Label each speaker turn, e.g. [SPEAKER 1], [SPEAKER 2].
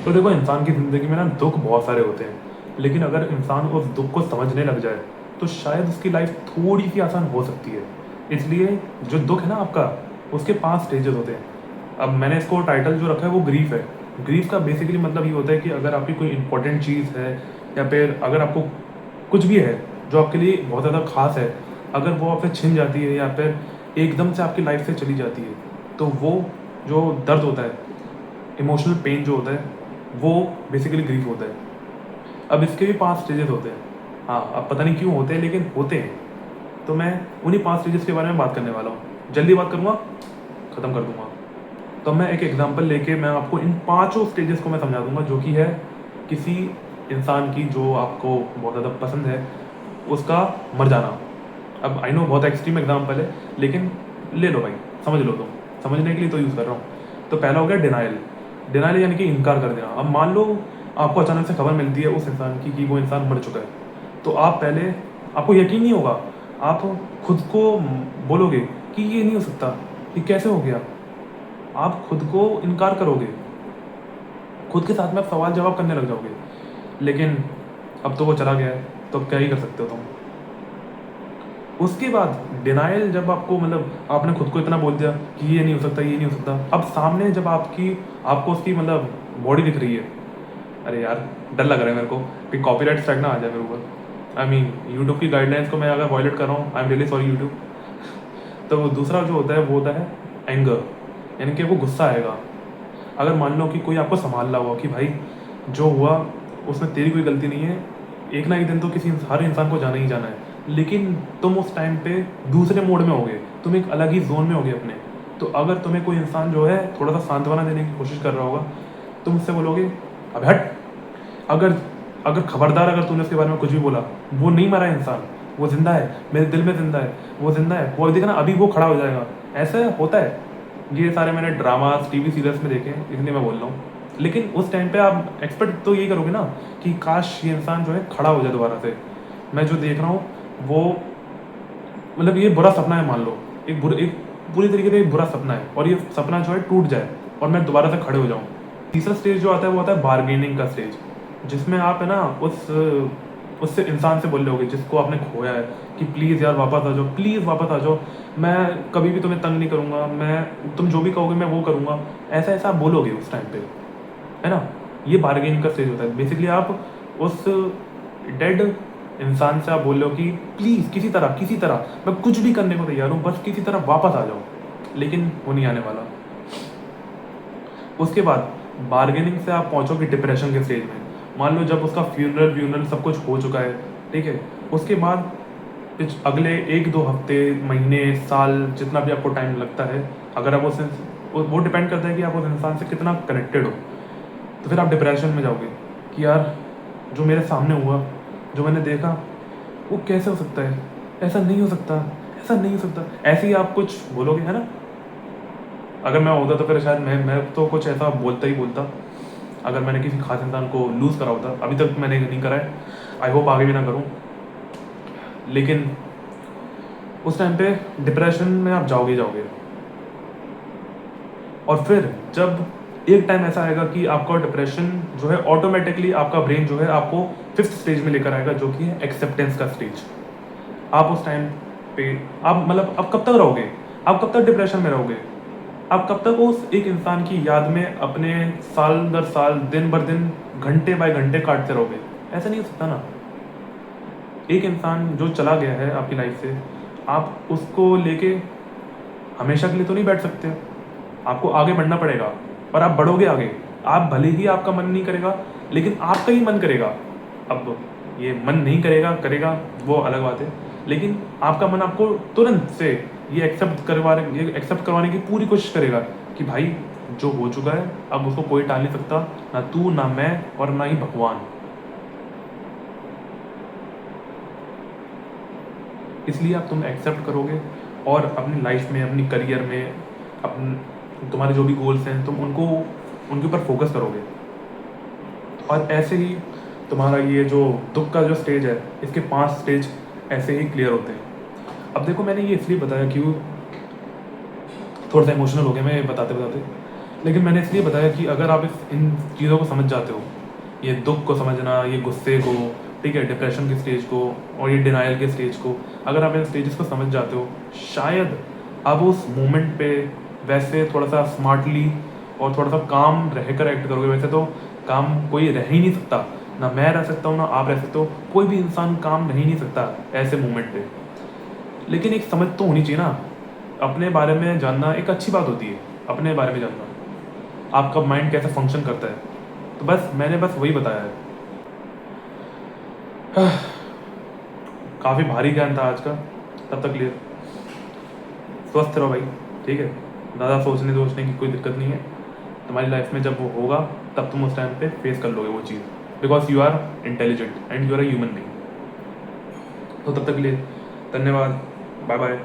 [SPEAKER 1] तो देखो, इंसान की ज़िंदगी में ना दुख बहुत सारे होते हैं, लेकिन अगर इंसान उस दुख को समझने लग जाए तो शायद उसकी लाइफ थोड़ी सी आसान हो सकती है। इसलिए जो दुख है ना आपका, उसके 5 स्टेजेस होते हैं। अब मैंने इसको टाइटल जो रखा है वो ग्रीफ है। ग्रीफ का बेसिकली मतलब ये होता है कि अगर आपकी कोई इंपॉर्टेंट चीज़ है, या फिर अगर आपको कुछ भी है जो आपके लिए बहुत ज़्यादा खास है, अगर वो आपसे छिन जाती है या फिर एकदम से आपकी लाइफ से चली जाती है, तो वो जो दर्द होता है, इमोशनल पेन जो होता है, वो बेसिकली ग्रीफ होता है। अब इसके भी 5 स्टेजेस होते हैं। हाँ, अब पता नहीं क्यों होते हैं, लेकिन होते हैं। तो मैं उन्हीं 5 स्टेजेस के बारे में बात करने वाला हूँ। जल्दी बात करूँगा, ख़त्म कर दूँगा। तो मैं एक एग्जांपल लेके मैं आपको इन पांचों स्टेजेस को मैं समझा दूंगा, जो कि है किसी इंसान की जो आपको बहुत ज़्यादा पसंद है, उसका मर जाना। अब आई नो बहुत एक्सट्रीम एग्जांपल है, लेकिन ले लो भाई, समझ लो, तुम समझने के लिए तो यूज़ कर रहा हूँ। तो पहला हो गया डिनाइल। डिनाइल यानी कि इनकार कर देना। अब मान लो आपको अचानक से खबर मिलती है उस इंसान की कि वो इंसान मर चुका है, तो आप पहले, आपको यकीन नहीं होगा, आप खुद को बोलोगे कि ये नहीं हो सकता, ये कैसे हो गया। आप खुद को इनकार करोगे, खुद के साथ में आप सवाल जवाब करने लग जाओगे। लेकिन अब तो वो चला गया है, तो अब क्या ही कर सकते हो तुम। उसके बाद डिनाइल, जब आपको मतलब आपने खुद को इतना बोल दिया कि ये नहीं हो सकता, ये नहीं हो सकता, अब सामने जब आपको उसकी मतलब बॉडी दिख रही है, अरे यार डर लग रहा है मेरे को कि कॉपीराइट स्ट्राइक ना आ जाए मेरे ऊपर। आई मीन यूट्यूब की गाइडलाइंस को मैं अगर वॉयलेट कर रहा हूँ, I am really sorry YouTube. तो दूसरा जो होता है वो होता है एंगर, यानी कि वो गुस्सा आएगा। अगर मान लो कि कोई आपको संभाल रहा हुआ कि भाई जो हुआ उसमें तेरी कोई गलती नहीं है, एक ना एक दिन तो किसी हर इंसान को जाना ही जाना है, लेकिन तुम उस टाइम पे दूसरे मोड में होगे, तुम एक अलग ही जोन में होगे अपने। तो अगर तुम्हें कोई इंसान जो है थोड़ा सा सांत्वना देने की कोशिश कर रहा होगा, तुम उससे बोलोगे अब हट। अगर अगर खबरदार अगर तूने उसके बारे में कुछ भी बोला, वो नहीं मरा है इंसान, वो जिंदा है, मेरे दिल में जिंदा है, वो जिंदा है, वो देखना अभी वो खड़ा हो जाएगा। ऐसा होता है। ये सारे मैंने ड्रामास टीवी सीरियल्स में देखे हैं, इसलिए मैं बोल रहा हूँ। लेकिन उस टाइम पे आप एक्सपेक्ट तो यही करोगे ना कि काश ये इंसान जो है खड़ा हो जाए दोबारा से। मैं जो देख रहा हूँ वो, मतलब ये बुरा सपना है, मान लो एक पूरी तरीके से एक बुरा सपना है, और ये सपना जो है टूट जाए और मैं दोबारा से खड़े हो जाऊँ। तीसरा स्टेज जो आता है वो आता है बार्गेनिंग का स्टेज, जिसमें आप है ना उससे इंसान से बोल रहे होगे जिसको आपने खोया है कि प्लीज़ यार वापस आ जाओ, प्लीज़ वापस आ जाओ, मैं कभी भी तुम्हें तंग नहीं करूँगा, मैं तुम जो भी कहोगे मैं वो करूँगा। ऐसा ऐसा आप बोलोगे उस टाइम पे, है ना। ये बार्गेनिंग का स्टेज होता है। बेसिकली आप उस डेड इंसान से आप बोल रहे हो कि प्लीज़ किसी तरह मैं कुछ भी करने को तैयार हूँ, बस किसी तरह वापस आ जाओ, लेकिन वो नहीं आने वाला। उसके बाद बार्गेनिंग से आप पहुंचोगे डिप्रेशन के स्टेज में। मान लो जब उसका फ्यूनरल व्यूनरल सब कुछ हो चुका है, ठीक है, उसके बाद कुछ अगले 1-2 हफ्ते, महीने, साल, जितना भी आपको टाइम लगता है, अगर आप उससे, वो डिपेंड करता है कि आप उस इंसान से कितना कनेक्टेड हो। तो फिर आप डिप्रेशन में जाओगे कि यार जो मेरे सामने हुआ, जो मैंने देखा, वो कैसे हो सकता है, ऐसा नहीं हो सकता, ऐसा नहीं हो सकता, ऐसे ही आप कुछ बोलोगे, है ना। अगर मैं होता तो फिर शायद मैं तो कुछ ऐसा बोलता ही बोलता, अगर मैंने किसी खास इंसान को लूज़ करा होता। अभी तक मैंने नहीं करा है, आई होप आगे भी ना करूँ। लेकिन उस टाइम पे डिप्रेशन में आप जाओगे ही जाओगे। और फिर जब एक टाइम ऐसा आएगा कि आपका डिप्रेशन जो है ऑटोमेटिकली आपका ब्रेन जो है आपको 5th स्टेज में लेकर आएगा, जो कि है एक्सेप्टेंस का स्टेज। आप उस टाइम पे, आप मतलब आप कब तक रहोगे, आप कब तक डिप्रेशन में रहोगे, आप कब तक उस एक इंसान की याद में अपने साल दर साल, दिन भर दिन, घंटे बाय घंटे काटते रहोगे। ऐसा नहीं हो सकता ना। एक इंसान जो चला गया है आपकी लाइफ से, आप उसको लेके हमेशा के लिए तो नहीं बैठ सकते। आपको आगे बढ़ना पड़ेगा, और आप बढ़ोगे आगे। आप भले ही आपका मन नहीं करेगा, लेकिन आपका ही मन करेगा। अब ये मन नहीं करेगा करेगा वो अलग बात है, लेकिन आपका मन आपको तुरंत से ये एक्सेप्ट करवाने की पूरी कोशिश करेगा कि भाई जो हो चुका है अब उसको कोई टाल नहीं सकता, ना तू, ना मैं, और ना ही भगवान। इसलिए आप तुम एक्सेप्ट करोगे, और अपनी लाइफ में, अपनी करियर में, तुम्हारे जो भी गोल्स हैं, तुम उनके ऊपर फोकस करोगे। और ऐसे ही तुम्हारा ये जो दुख का जो स्टेज है, इसके 5 स्टेज ऐसे ही क्लियर होते हैं। अब देखो, मैंने ये इसलिए बताया, क्यों थोड़ा सा इमोशनल हो गया मैं बताते बताते, लेकिन मैंने इसलिए बताया कि अगर आप इन चीज़ों को समझ जाते हो, ये दुख को समझना, ये गुस्से को, ठीक है, डिप्रेशन की स्टेज को और ये डिनाइल के स्टेज को, अगर आप इन स्टेजेस को समझ जाते हो, शायद आप उस मोमेंट पे वैसे थोड़ा सा स्मार्टली और थोड़ा सा काम रह कर एक्ट करोगे। वैसे तो काम कोई रह ही नहीं सकता, ना मैं रह सकता हूँ ना आप रह सकते हो, कोई भी इंसान काम रह ही नहीं सकता ऐसे मोमेंट पे। लेकिन एक समझ तो होनी चाहिए ना, अपने बारे में जानना एक अच्छी बात होती है, अपने बारे में जानना, आपका माइंड कैसे फंक्शन करता है। तो बस मैंने बस वही बताया है। काफ़ी भारी ज्ञान था आज का। तब तक लिए स्वस्थ रहो भाई, ठीक है। ज़्यादा सोचने की कोई दिक्कत नहीं है। तुम्हारी लाइफ में जब वो होगा तब तुम उस टाइम पे फेस कर लोगे वो चीज़, because you are intelligent and you are a human being. तो तब तक के लिए धन्यवाद, बाय बाय।